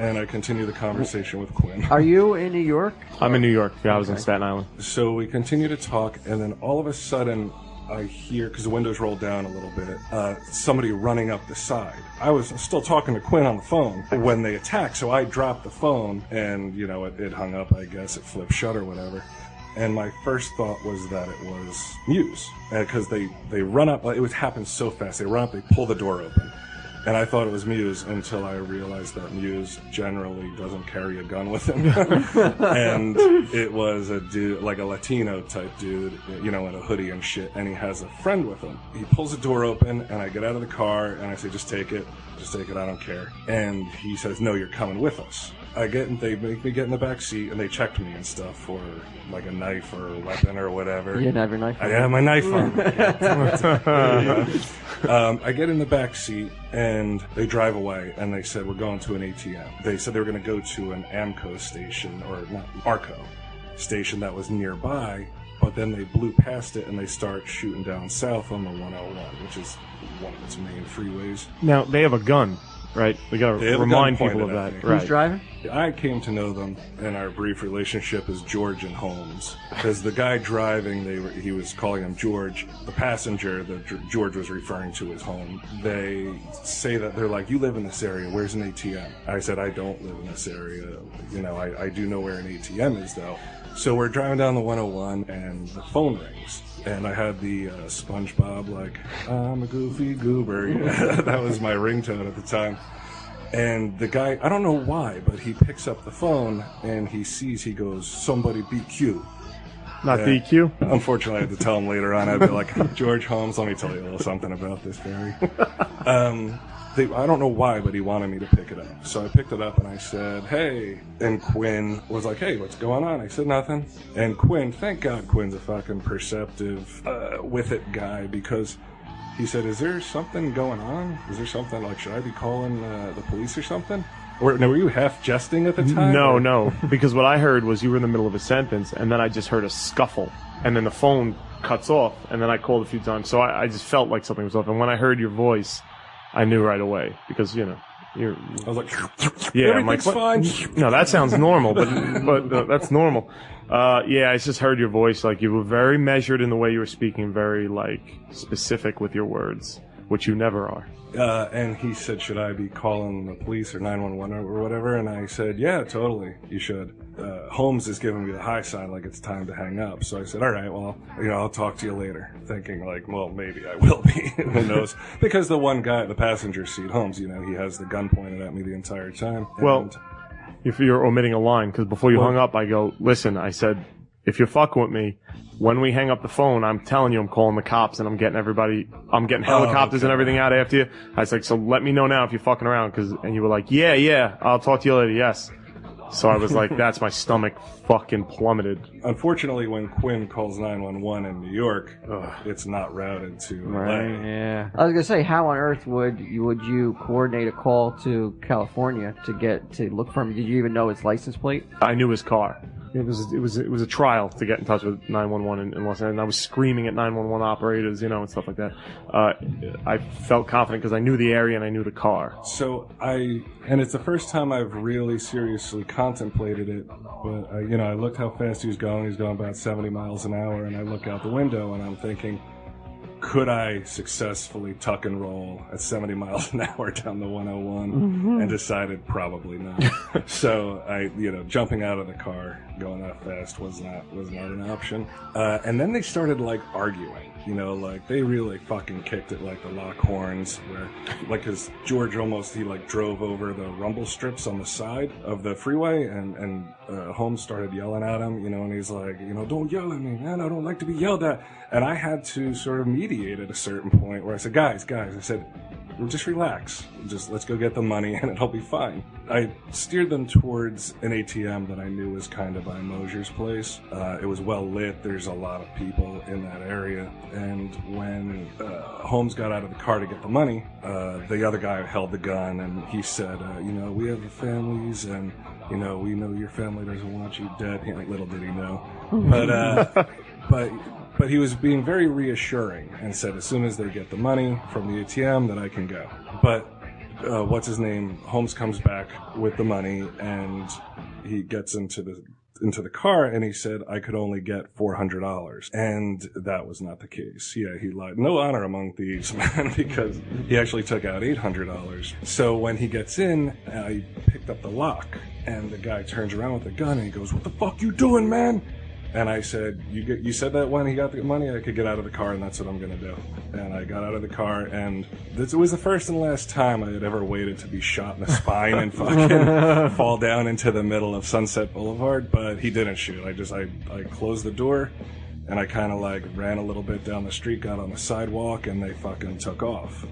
and I continue the conversation with Quinn. Are you in New York? I'm in New York. Yeah, I was in Staten Island. So we continue to talk, and then all of a sudden, I hear, because the windows rolled down a little bit, somebody running up the side. I was still talking to Quinn on the phone when they attacked, so I dropped the phone, and, you know, it hung up, I guess. It flipped shut or whatever. And my first thought was that it was Muse, because they run up, it happened so fast. They run up, they pull the door open. And I thought it was Muse until I realized that Muse generally doesn't carry a gun with him. And it was a dude, like a Latino type dude, you know, in a hoodie and shit, and he has a friend with him. He pulls the door open, and I get out of the car, and I say, just take it, I don't care. And he says, no, you're coming with us. They make me get in the back seat, and they checked me and stuff for like a knife or a weapon or whatever. You didn't have your knife on? I have my knife on. I get in the back seat, and they drive away, and they said, we're going to an ATM. They said they were going to go to an AMCO station, or not, ARCO station that was nearby, but then they blew past it, and they start shooting down south on the 101, which is one of its main freeways. Now, they have a gun, right? We got to remind people of that. Who's driving? I came to know them in our brief relationship as George and Holmes, because the guy driving, he was calling him George. The passenger that George was referring to as home. They say that they're like, you live in this area, where's an ATM? I said, I don't live in this area. You know, I do know where an ATM is, though. So we're driving down the 101, and the phone rings. And I had the SpongeBob, like, I'm a goofy goober. Yeah, that was my ringtone at the time. And the guy, I don't know why, but he picks up the phone, and he goes, somebody BQ. Not DQ? Unfortunately, I had to tell him later on. I'd be like, George Holmes, let me tell you a little something about this, Barry. I don't know why, but he wanted me to pick it up. So I picked it up, and I said, hey. And Quinn was like, hey, what's going on? I said, nothing. And Quinn, thank God Quinn's a fucking perceptive, with it guy, because he said, is there something going on? Is there something, like, should I be calling the police or something? Or were you half jesting at the time? No, because what I heard was you were in the middle of a sentence, and then I just heard a scuffle, and then the phone cuts off, and then I called a few times. So I just felt like something was off, and when I heard your voice, I knew right away, because, you know, I was like, yeah, everything's fine. No, that sounds normal, but that's normal. Yeah, I just heard your voice. Like, you were very measured in the way you were speaking, very, like, specific with your words, which you never are. And he said, should I be calling the police or 911 or whatever? And I said, yeah, totally, you should. Holmes is giving me the high sign, like it's time to hang up. So I said, all right, well, you know, I'll talk to you later. Thinking like, well, maybe I will be. Who knows? Because the one guy at the passenger seat, Holmes, you know, he has the gun pointed at me the entire time. Well, if you're omitting a line, because before you hung up, I go, listen, I said, if you're fucking with me, when we hang up the phone, I'm telling you I'm calling the cops and I'm getting helicopters and everything out after you. I was like, so let me know now if you're fucking around, and you were like, yeah, I'll talk to you later, yes. So I was like, that's my stomach fucking plummeted. Unfortunately, when Quinn calls 911 in New York, it's not routed to LA. Yeah. I was gonna say, how on earth would you coordinate a call to California to look for him? Did you even know his license plate? I knew his car. It was a trial to get in touch with 911 in Los Angeles, and I was screaming at 911 operators, you know, and stuff like that. I felt confident because I knew the area and I knew the car. So and it's the first time I've really seriously contemplated it, but you know, I looked how fast he was going. He was going about 70 miles an hour, and I look out the window and I'm thinking, could I successfully tuck and roll at 70 miles an hour down the 101? And decided probably not. So jumping out of the car, going that fast was not an option. And then they started like arguing. You know, like they really fucking kicked it like the Lockhorns, where like cause George he drove over the rumble strips on the side of the freeway, and Holmes started yelling at him, you know, and he's like, you know, don't yell at me, man, I don't like to be yelled at. And I had to sort of mediate at a certain point where I said, guys, I said, just relax. Just let's go get the money and it'll be fine. I steered them towards an ATM that I knew was kind of by Mosier's place. It was well lit. There's a lot of people in that area. And when Holmes got out of the car to get the money, the other guy held the gun and he said, you know, we have families and, you know, we know your family doesn't want you dead. Little did he know. But he was being very reassuring and said as soon as they get the money from the ATM that I can go. But what's his name? Holmes comes back with the money, and he gets into the car, and he said, I could only get $400. And that was not the case. Yeah, he lied. No honor among thieves, man, because he actually took out $800. So when he gets in, I picked up the lock, and the guy turns around with a gun, and he goes, what the fuck you doing, man? And I said, you said that when he got the money, I could get out of the car, and that's what I'm going to do. And I got out of the car, and it was the first and last time I had ever waited to be shot in the spine and fucking fall down into the middle of Sunset Boulevard, but he didn't shoot. I closed the door, and I kind of like ran a little bit down the street, got on the sidewalk, and they fucking took off.